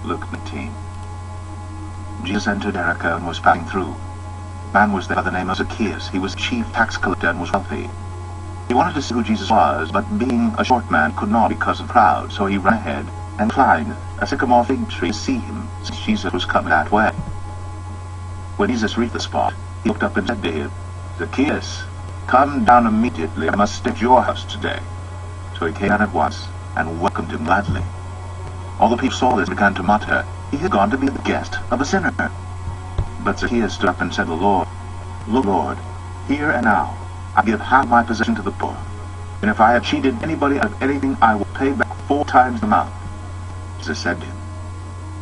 Luke 19. Jesus entered Jericho and was passing through. A man was there by the name of Zacchaeus. He was chief tax collector and was wealthy. He wanted to see who Jesus was, but being a short man could not because of the crowd, so he ran ahead and climbed a sycamore fig tree to see him, since Jesus was coming that way. When Jesus reached the spot, he looked up and said to him, "Zacchaeus, come down immediately. I must stay at your house today." So he came down at once and welcomed him gladly. All the people saw this and began to mutter, "He had gone to be the guest of a sinner." But Zacchaeus stood up and said to the Lord, "Look, Lord, here and now I give half my possession to the poor, and if I have cheated anybody out of anything, I will pay back 4 times the amount." Jesus said to him,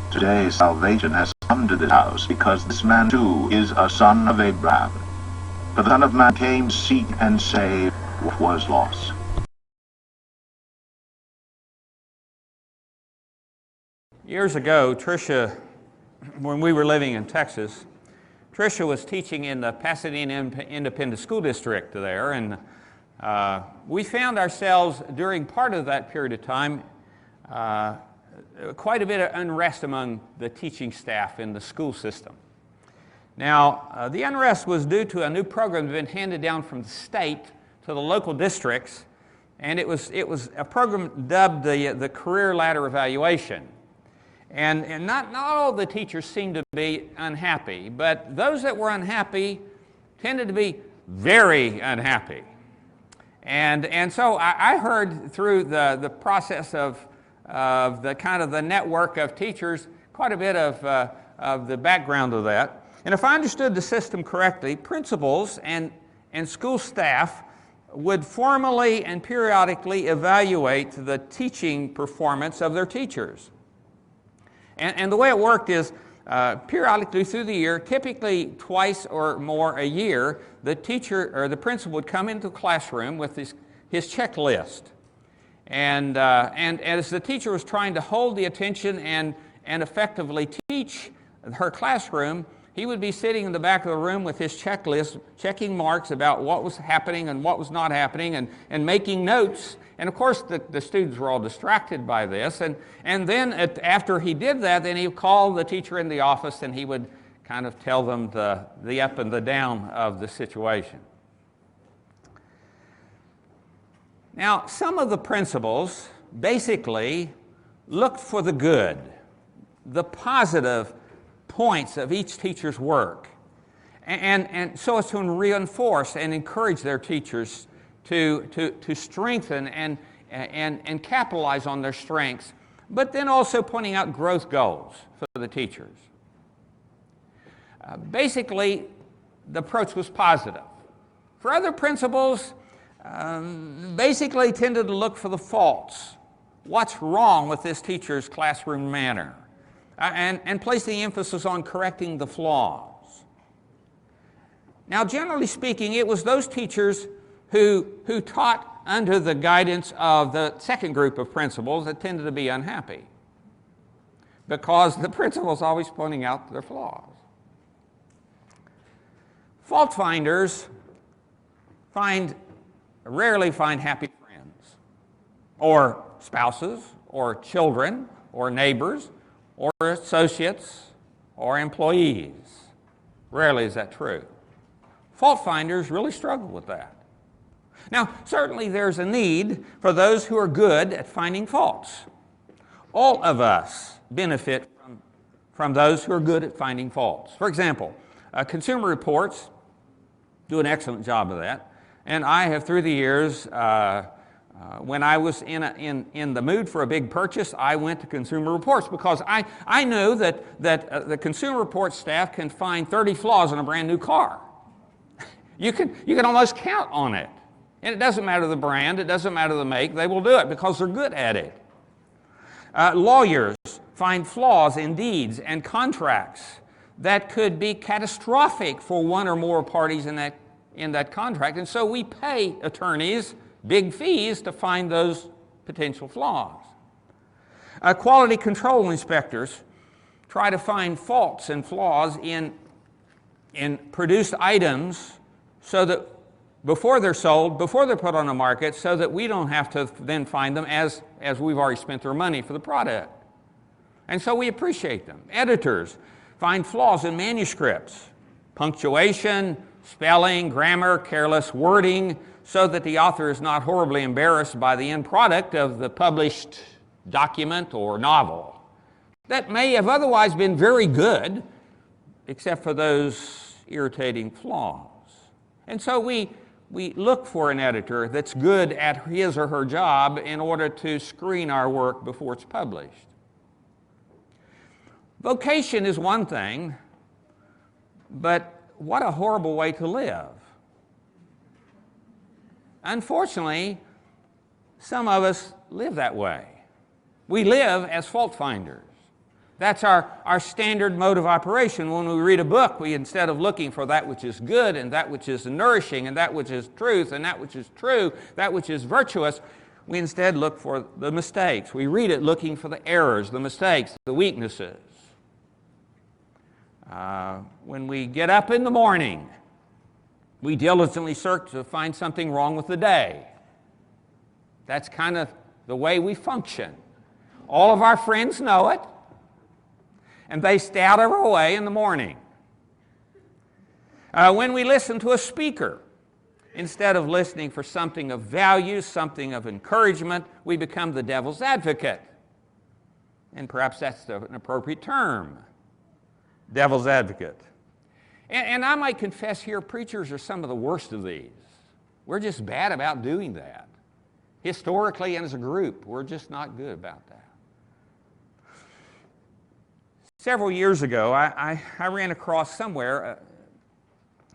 "Today salvation has come to this house, because this man too is a son of Abraham. For the Son of Man came to seek and save what was lost." Years ago, Tricia, when we were living in Texas, Tricia was teaching in the Pasadena Independent School District there, and we found ourselves during part of that period of time quite a bit of unrest among the teaching staff in the school system. Now, the unrest was due to a new program that had been handed down from the state to the local districts, and it was a program dubbed the Career Ladder Evaluation. And not all the teachers seemed to be unhappy, but those that were unhappy tended to be very unhappy. And so I heard through the process of the kind of the network of teachers quite a bit of the background of that. And if I understood the system correctly, principals and school staff would formally and periodically evaluate the teaching performance of their teachers. And the way it worked is periodically through the year, typically twice or more a year, the teacher or the principal would come into the classroom with his checklist. And as the teacher was trying to hold the attention and effectively teach her classroom, he would be sitting in the back of the room with his checklist, checking marks about what was happening and what was not happening, and making notes. And of course, the students were all distracted by this. And then after he did that, then he would call the teacher in the office, and he would kind of tell them the up and the down of the situation. Now, some of the principals basically looked for the good, the positive points of each teacher's work, and so as to reinforce and encourage their teachers to strengthen and capitalize on their strengths, but then also pointing out growth goals for the teachers. Basically, the approach was positive. For other principals, basically tended to look for the faults. What's wrong with this teacher's classroom manner? And place the emphasis on correcting the flaws. Now, generally speaking, it was those teachers who taught under the guidance of the second group of principals that tended to be unhappy, because the principal's always pointing out their flaws. Fault finders rarely find happy friends, or spouses, or children, or neighbors, or associates, or employees. Rarely is that true. Fault finders really struggle with that. Now, certainly there's a need for those who are good at finding faults. All of us benefit from those who are good at finding faults. For example, Consumer Reports do an excellent job of that. And I have, through the years, when I was in the mood for a big purchase, I went to Consumer Reports, because I knew that the Consumer Reports staff can find 30 flaws in a brand new car. You can almost count on it. And it doesn't matter the brand, it doesn't matter the make, they will do it because they're good at it. Lawyers find flaws in deeds and contracts that could be catastrophic for one or more parties in that contract, and so we pay attorneys big fees to find those potential flaws. Quality control inspectors try to find faults and flaws in produced items, so that before they're sold, before they're put on the market, so that we don't have to then find them as we've already spent their money for the product. And so we appreciate them. Editors find flaws in manuscripts, punctuation, spelling, grammar, careless wording, so that the author is not horribly embarrassed by the end product of the published document or novel that may have otherwise been very good, except for those irritating flaws. And so we look for an editor that's good at his or her job in order to screen our work before it's published. Vocation is one thing, but what a horrible way to live. Unfortunately, some of us live that way. We live as fault finders. That's our standard mode of operation. When we read a book, we, instead of looking for that which is good and that which is nourishing and that which is truth and that which is true, that which is virtuous, we instead look for the mistakes. We read it looking for the errors, the mistakes, the weaknesses. When we get up in the morning, we diligently search to find something wrong with the day. That's kind of the way we function. All of our friends know it, and they stay out of our way in the morning. When we listen to a speaker, instead of listening for something of value, something of encouragement, we become the devil's advocate. And perhaps that's an appropriate term, devil's advocate. And I might confess here, preachers are some of the worst of these. We're just bad about doing that. Historically and as a group, we're just not good about that. Several years ago, I ran across somewhere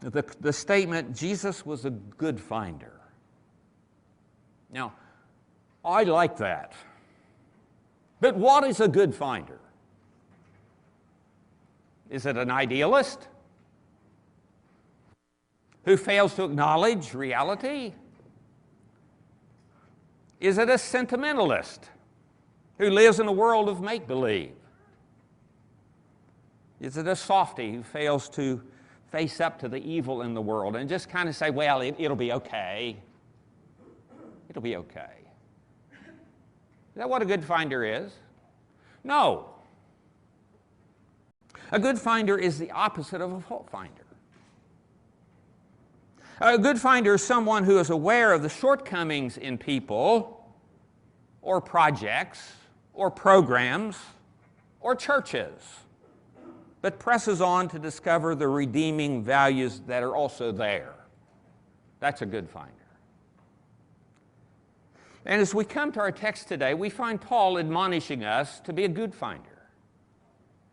the statement, Jesus was a good finder. Now, I like that. But what is a good finder? Is it an idealist who fails to acknowledge reality? Is it a sentimentalist who lives in a world of make-believe? Is it a softy who fails to face up to the evil in the world and just kind of say, well, it'll be okay. It'll be okay. Is that what a good finder is? No. A good finder is the opposite of a fault finder. A good finder is someone who is aware of the shortcomings in people or projects or programs or churches, but presses on to discover the redeeming values that are also there. That's a good finder. And as we come to our text today, we find Paul admonishing us to be a good finder.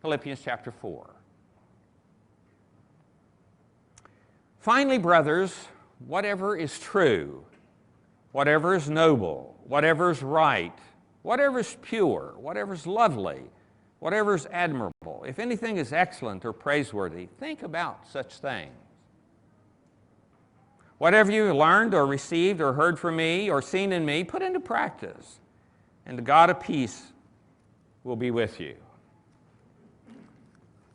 Philippians chapter 4. Finally, brothers, whatever is true, whatever is noble, whatever is right, whatever is pure, whatever is lovely, whatever is admirable, if anything is excellent or praiseworthy, think about such things. Whatever you learned or received or heard from me or seen in me, put into practice, and the God of peace will be with you.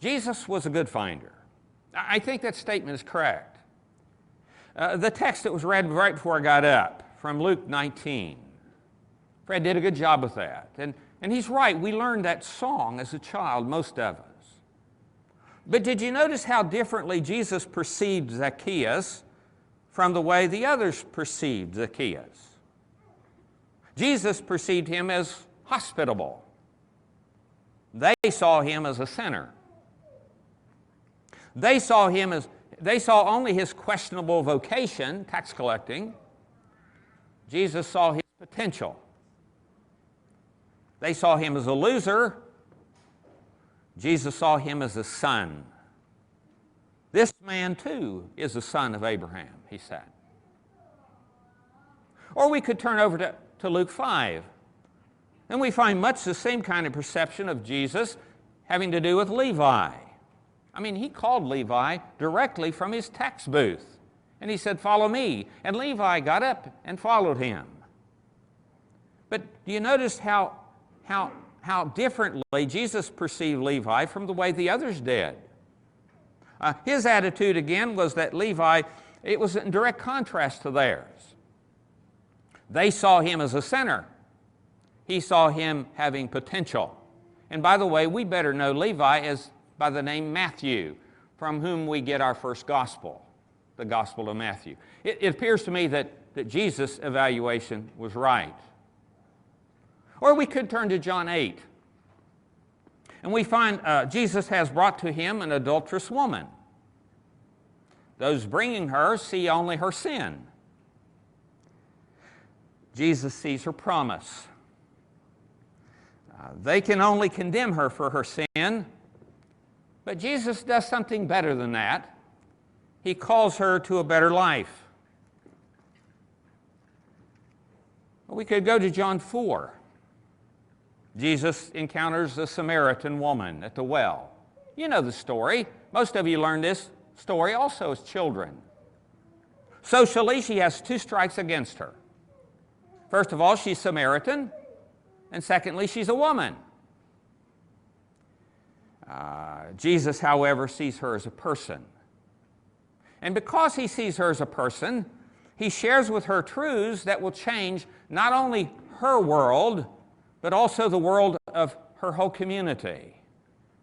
Jesus was a good finder. I think that statement is correct. The text that was read right before I got up, from Luke 19, Fred did a good job with that. And he's right, we learned that song as a child, most of us. But did you notice how differently Jesus perceived Zacchaeus from the way the others perceived Zacchaeus? Jesus perceived him as hospitable. They saw him as a sinner. They saw only his questionable vocation, tax collecting. Jesus saw his potential. They saw him as a loser. Jesus saw him as a son. This man, too, is a son of Abraham, he said. Or we could turn over to Luke 5, and we find much the same kind of perception of Jesus having to do with Levi. I mean, he called Levi directly from his tax booth, and he said, "Follow me." And Levi got up and followed him. But do you notice how differently Jesus perceived Levi from the way the others did? His attitude, again, was that Levi, it was in direct contrast to theirs. They saw him as a sinner. He saw him having potential. And by the way, we better know Levi as by the name Matthew, from whom we get our first gospel, the Gospel of Matthew. It appears to me that Jesus' evaluation was right. Or we could turn to John 8. And we find Jesus has brought to him an adulterous woman. Those bringing her see only her sin. Jesus sees her promise. They can only condemn her for her sin, but Jesus does something better than that. He calls her to a better life. We could go to John 4. Jesus encounters a Samaritan woman at the well. You know the story. Most of you learned this story also as children. Socially, she has two strikes against her. First of all, she's Samaritan, and secondly, she's a woman. Jesus, however, sees her as a person. And because he sees her as a person, he shares with her truths that will change not only her world, but also the world of her whole community,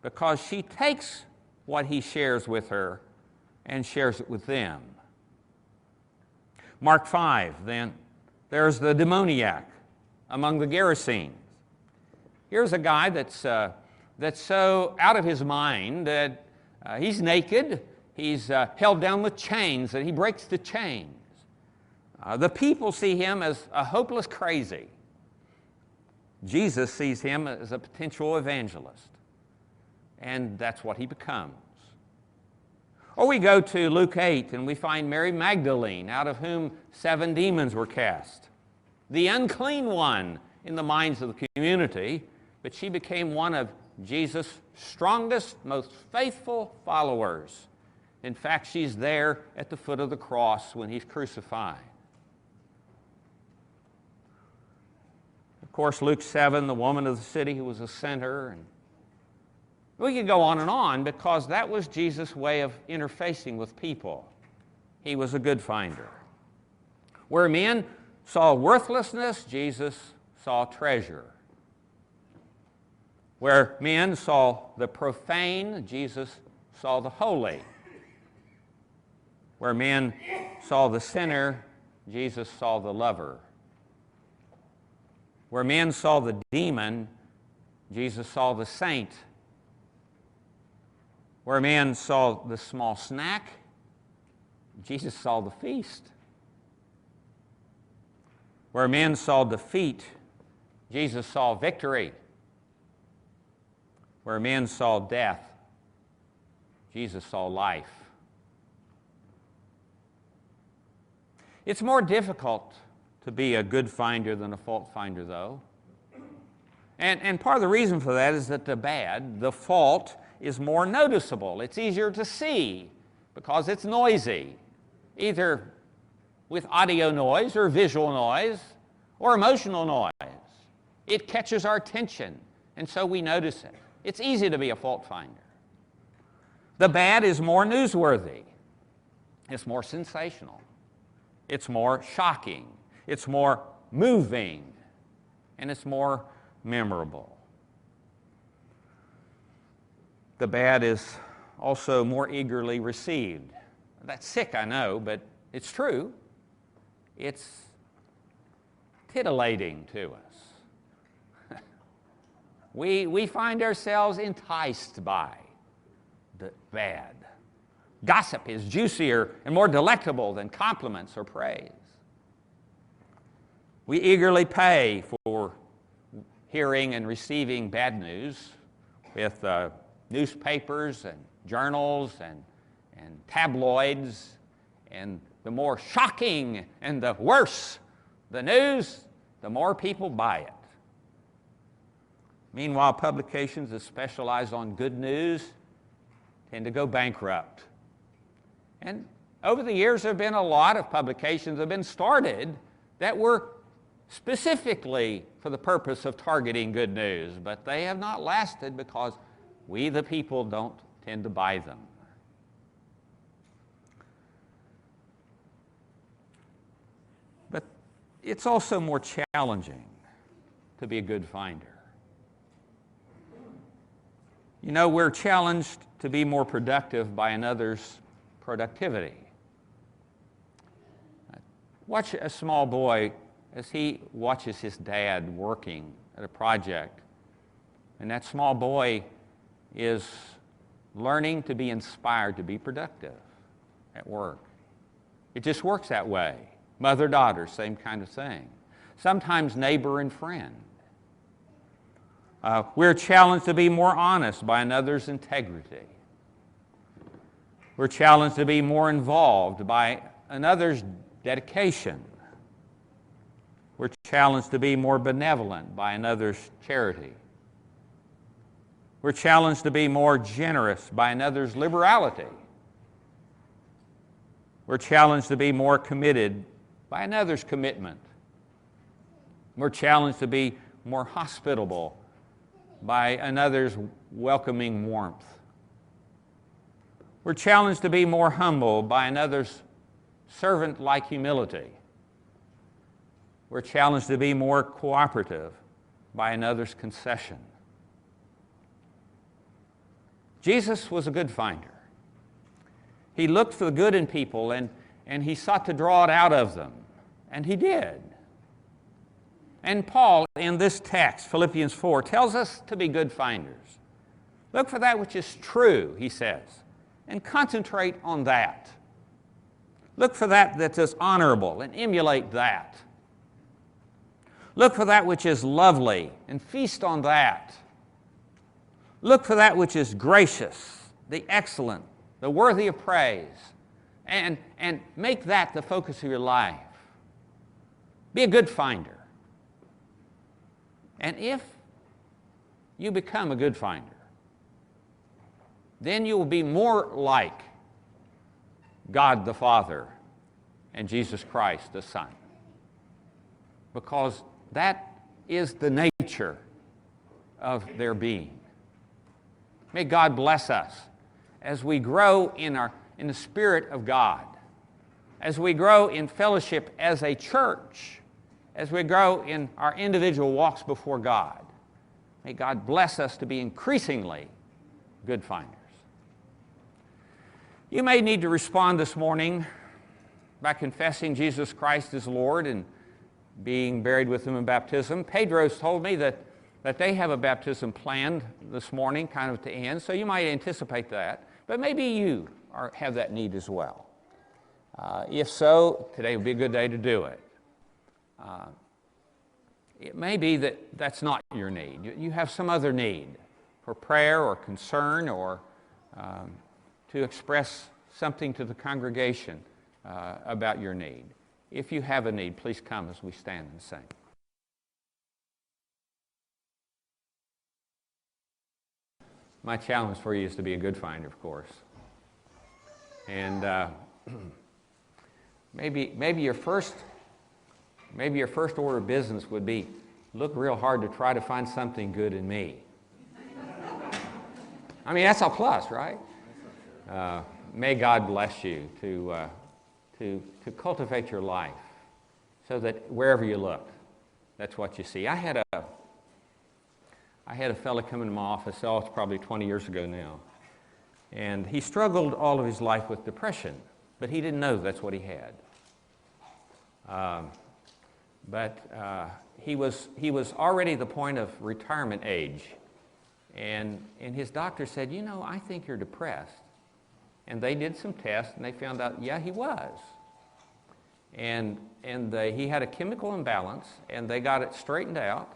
because she takes what he shares with her and shares it with them. Mark 5, then, there's the demoniac among the Gerasenes. Here's a guy that's so out of his mind that he's naked, he's held down with chains, that he breaks the chains. The people see him as a hopeless crazy. Jesus sees him as a potential evangelist, and that's what he becomes. Or we go to Luke 8, and we find Mary Magdalene, out of whom 7 demons were cast. The unclean one in the minds of the community, but she became one of Jesus' strongest, most faithful followers. In fact, she's there at the foot of the cross when he's crucified. Of course, Luke 7, the woman of the city who was a sinner. And we could go on because that was Jesus' way of interfacing with people. He was a good finder. Where men saw worthlessness, Jesus saw treasure. Where men saw the profane, Jesus saw the holy. Where men saw the sinner, Jesus saw the lover. Where men saw the demon, Jesus saw the saint. Where men saw the small snack, Jesus saw the feast. Where men saw defeat, Jesus saw victory. Where men saw death, Jesus saw life. It's more difficult to be a good finder than a fault finder, though. And part of the reason for that is that the fault, is more noticeable. It's easier to see because it's noisy, either with audio noise or visual noise or emotional noise. It catches our attention, and so we notice it. It's easy to be a fault finder. The bad is more newsworthy. It's more sensational. It's more shocking. It's more moving. And it's more memorable. The bad is also more eagerly received. That's sick, I know, but it's true. It's titillating to us. We find ourselves enticed by the bad. Gossip is juicier and more delectable than compliments or praise. We eagerly pay for hearing and receiving bad news with newspapers and journals and tabloids, and the more shocking and the worse the news, the more people buy it. Meanwhile, publications that specialize on good news tend to go bankrupt. And over the years, there have been a lot of publications that have been started that were specifically for the purpose of targeting good news, but they have not lasted because we, the people, don't tend to buy them. But it's also more challenging to be a good finder. You know, we're challenged to be more productive by another's productivity. Watch a small boy as he watches his dad working at a project. And that small boy is learning to be inspired to be productive at work. It just works that way. Mother-daughter, same kind of thing. Sometimes neighbor and friend. We're challenged to be more honest by another's integrity. We're challenged to be more involved by another's dedication. We're challenged to be more benevolent by another's charity. We're challenged to be more generous by another's liberality. We're challenged to be more committed by another's commitment. We're challenged to be more hospitable by another's welcoming warmth. We're challenged to be more humble by another's servant-like humility. We're challenged to be more cooperative by another's concession. Jesus was a good finder. He looked for the good in people and he sought to draw it out of them. And he did. And Paul, in this text, Philippians 4, tells us to be good finders. Look for that which is true, he says, and concentrate on that. Look for that that is honorable and emulate that. Look for that which is lovely and feast on that. Look for that which is gracious, the excellent, the worthy of praise, and make that the focus of your life. Be a good finder. And if you become a good finder, then you will be more like God the Father and Jesus Christ the Son. Because that is the nature of their being. May God bless us as we grow in the Spirit of God, as we grow in fellowship as a church, as we grow in our individual walks before God. May God bless us to be increasingly good finders. You may need to respond this morning by confessing Jesus Christ as Lord and being buried with Him in baptism. Pedro's told me that they have a baptism planned this morning, kind of to end, so you might anticipate that. But maybe you have that need as well. If so, today would be a good day to do it. It may be that that's not your need. You have some other need for prayer or concern or to express something to the congregation about your need. If you have a need, please come as we stand and sing. My challenge for you is to be a good finder, of course. And maybe your first order of business would be look real hard to try to find something good in me. I mean, that's a plus, right? May God bless you to cultivate your life so that wherever you look, that's what you see. I had a fellow come into my office, it's probably 20 years ago now, and he struggled all of his life with depression, but he didn't know that's what he had. He was already at the point of retirement age, and his doctor said, you know, I think you're depressed. And they did some tests, and they found out, yeah, he was. And he had a chemical imbalance, and they got it straightened out.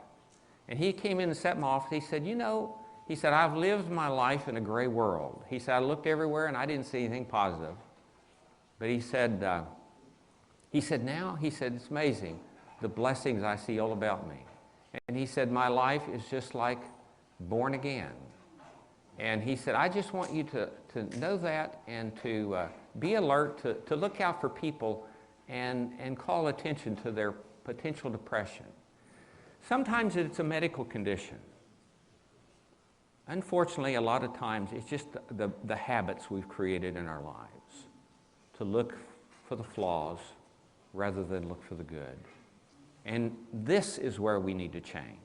And he came in and sat in my office. He said, you know, I've lived my life in a gray world. He said, I looked everywhere, and I didn't see anything positive. But he said, it's amazing, the blessings I see all about me. And he said, my life is just like born again. And he said, I just want you to know that and to be alert, to look out for people and call attention to their potential depression. Sometimes it's a medical condition. Unfortunately, a lot of times it's just the habits we've created in our lives to look for the flaws rather than look for the good. And this is where we need to change.